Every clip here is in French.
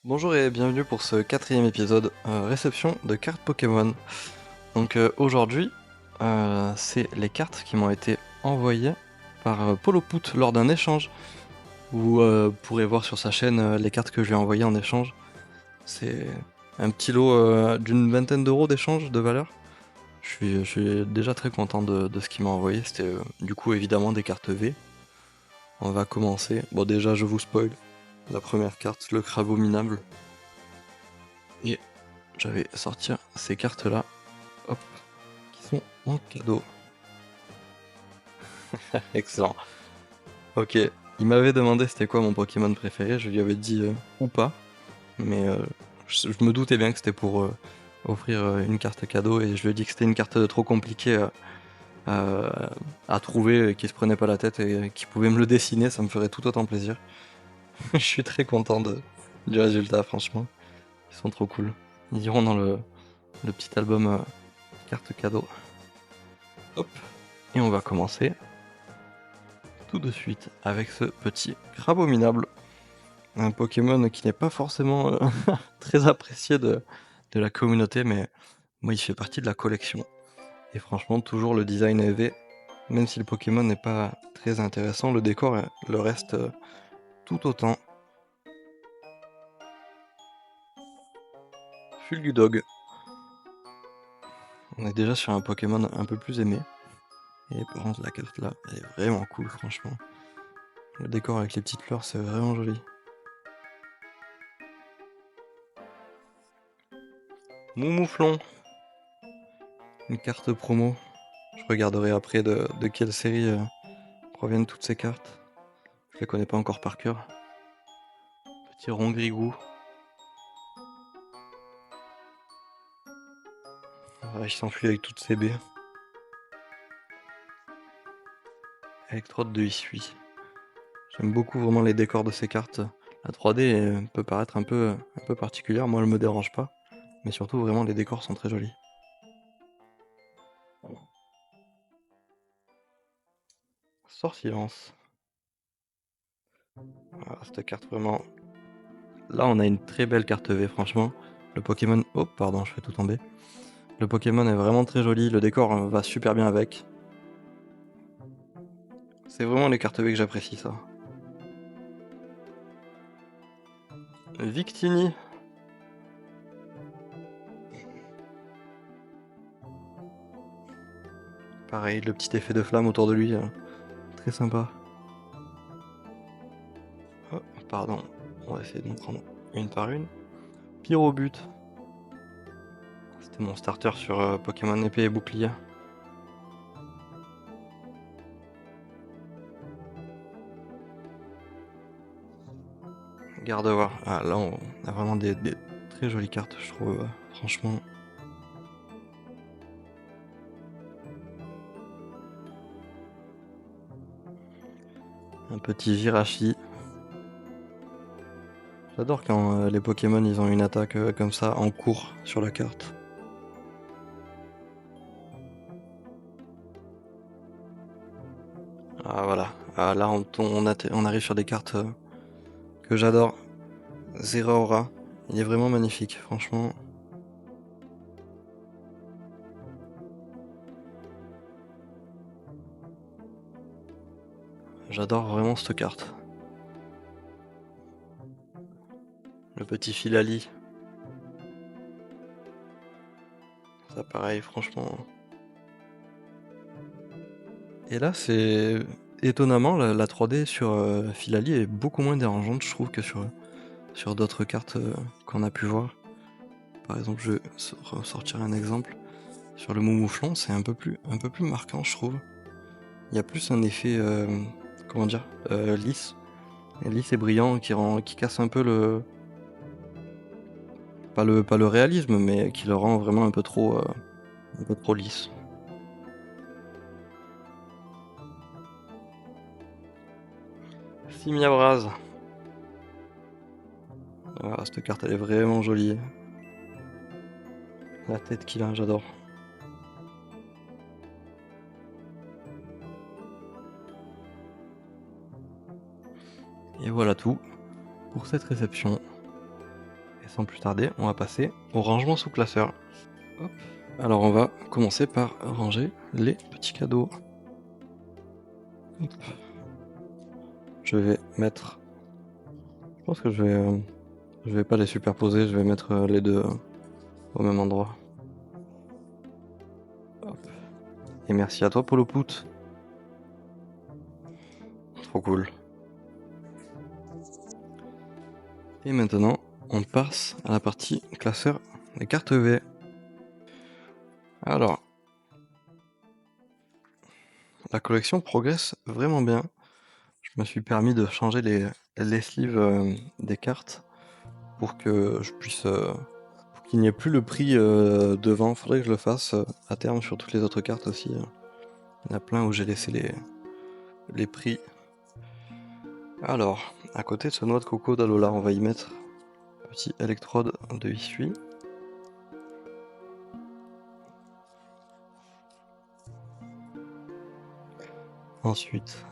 Bonjour et bienvenue pour ce quatrième épisode, réception de cartes Pokémon. Donc aujourd'hui, c'est les cartes qui m'ont été envoyées par Polopout lors d'un échange. Vous pourrez voir sur sa chaîne les cartes que je lui ai envoyées en échange. C'est un petit lot d'une vingtaine d'euros d'échange de valeur. Je suis déjà très content de ce qu'il m'a envoyé. C'était du coup évidemment des cartes V. On va commencer. Bon déjà je vous spoil. La première carte, le crabe minable. Et je vais sortir ces cartes là, hop, qui sont en cadeau. Excellent. Ok, il m'avait demandé c'était quoi mon Pokémon préféré, je lui avais dit ou pas, mais je me doutais bien que c'était pour offrir une carte cadeau et je lui ai dit que c'était une carte trop compliquée à, à trouver, qui se prenait pas la tête et qui pouvait me le dessiner, ça me ferait tout autant plaisir. Je suis très content du résultat, franchement. Ils sont trop cool. Ils iront dans le petit album carte cadeau. Hop, et on va commencer tout de suite avec ce petit Crabominable. Un Pokémon qui n'est pas forcément très apprécié de la communauté, mais moi il fait partie de la collection. Et franchement, toujours le design élevé, même si le Pokémon n'est pas très intéressant, le décor le reste tout autant. Fulgudog. On est déjà sur un Pokémon un peu plus aimé. Et par contre, la carte là, elle est vraiment cool, franchement. Le décor avec les petites fleurs, c'est vraiment joli. Moumouflon. Une carte promo. Je regarderai après de quelle série proviennent toutes ces cartes. Je les connais pas encore par cœur. Petit Rongrigou. Ah, il s'enfuit avec toutes ses baies. Electrode de Hisui. J'aime beaucoup vraiment les décors de ces cartes. La 3D peut paraître un peu particulière, moi elle me dérange pas. Mais surtout vraiment les décors sont très jolis. Sort silence. Ah, cette carte vraiment. Là on a une très belle carte V franchement. Le Pokémon. Oh pardon, je fais tout tomber. Le Pokémon est vraiment très joli, le décor va super bien avec. C'est vraiment les cartes V que j'apprécie ça. Victini. Pareil, le petit effet de flamme autour de lui, très sympa. Oh, pardon, on va essayer de nous prendre une par une. Pyrobut. C'était mon starter sur Pokémon épée et bouclier. Gardevoir. Ah là on a vraiment des très jolies cartes je trouve, franchement. Un petit Jirachi. J'adore quand les Pokémon ils ont une attaque comme ça en cours sur la carte. Ah voilà. Ah, là on arrive sur des cartes que j'adore. Zeraora. Il est vraiment magnifique, franchement. J'adore vraiment cette carte. Le petit Filali. Ça pareil, franchement. Et là, c'est étonnamment la 3D sur Filali est beaucoup moins dérangeante, je trouve, que sur d'autres cartes qu'on a pu voir. Par exemple, je vais ressortir un exemple. Sur le Moumouflon, c'est un peu plus marquant, je trouve. Il y a plus un effet, comment dire, lisse. Et lisse et brillant qui casse un peu pas le réalisme, mais qui le rend vraiment un peu trop lisse. Simiabraz. Ah, cette carte elle est vraiment jolie. La tête qu'il a, j'adore. Et voilà tout pour cette réception. Et sans plus tarder, on va passer au rangement sous classeur. Hop. Alors on va commencer par ranger les petits cadeaux. Hop. Je vais mettre... Je pense que je vais pas les superposer, je vais mettre les deux au même endroit. Hop. Et merci à toi pour le Pout. Trop cool. Et maintenant, on passe à la partie classeur des cartes V. Alors, la collection progresse vraiment bien. Je me suis permis de changer les sleeves des cartes pour que je puisse... pour qu'il n'y ait plus le prix devant. Faudrait que je le fasse à terme sur toutes les autres cartes aussi. Il y en a plein où j'ai laissé les prix. Alors, à côté de ce noix de coco d'Alola, on va y mettre un petit électrode de essuie. Ensuite,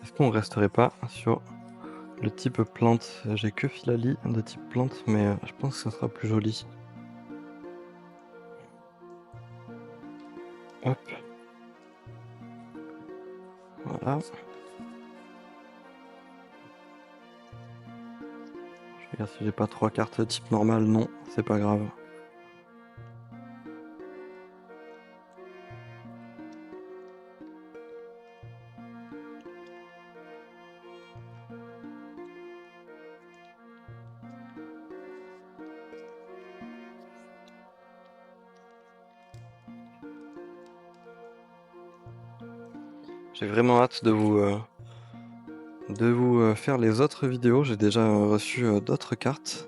est-ce qu'on resterait pas sur le type plante? J'ai que Philalie de type plante, mais je pense que ça sera plus joli. Hop. Voilà. Je regarde si j'ai pas 3 cartes type normal. Non, c'est pas grave. J'ai vraiment hâte de vous faire les autres vidéos. J'ai déjà reçu d'autres cartes.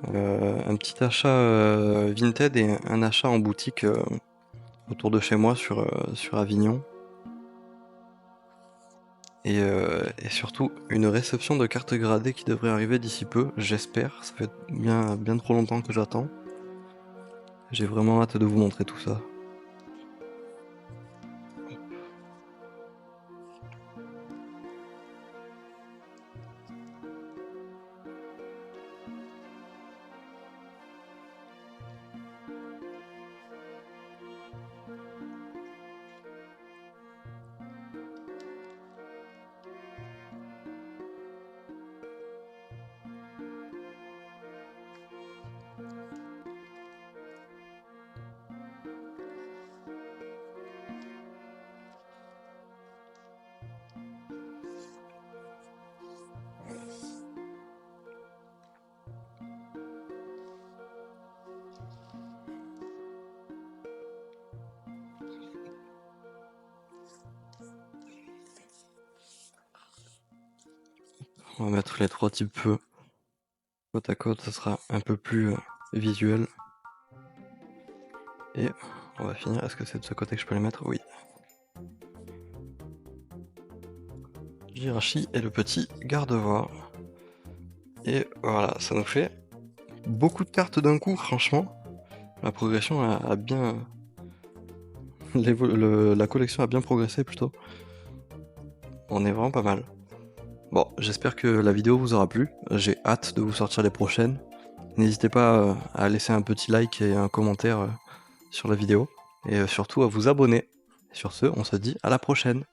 Un petit achat Vinted et un achat en boutique autour de chez moi sur Avignon. Et surtout une réception de cartes gradées qui devrait arriver d'ici peu, j'espère. Ça fait bien trop longtemps que j'attends. J'ai vraiment hâte de vous montrer tout ça. On va mettre les 3 types feu côte à côte, ça sera un peu plus visuel. Et on va finir, est-ce que c'est de ce côté que je peux les mettre? Oui. Jirachi et le petit garde-voir. Et voilà, ça nous fait beaucoup de cartes d'un coup, franchement. La progression a bien... la collection a bien progressé plutôt. On est vraiment pas mal. Bon, j'espère que la vidéo vous aura plu. J'ai hâte de vous sortir les prochaines. N'hésitez pas à laisser un petit like et un commentaire sur la vidéo. Et surtout à vous abonner. Sur ce, on se dit à la prochaine.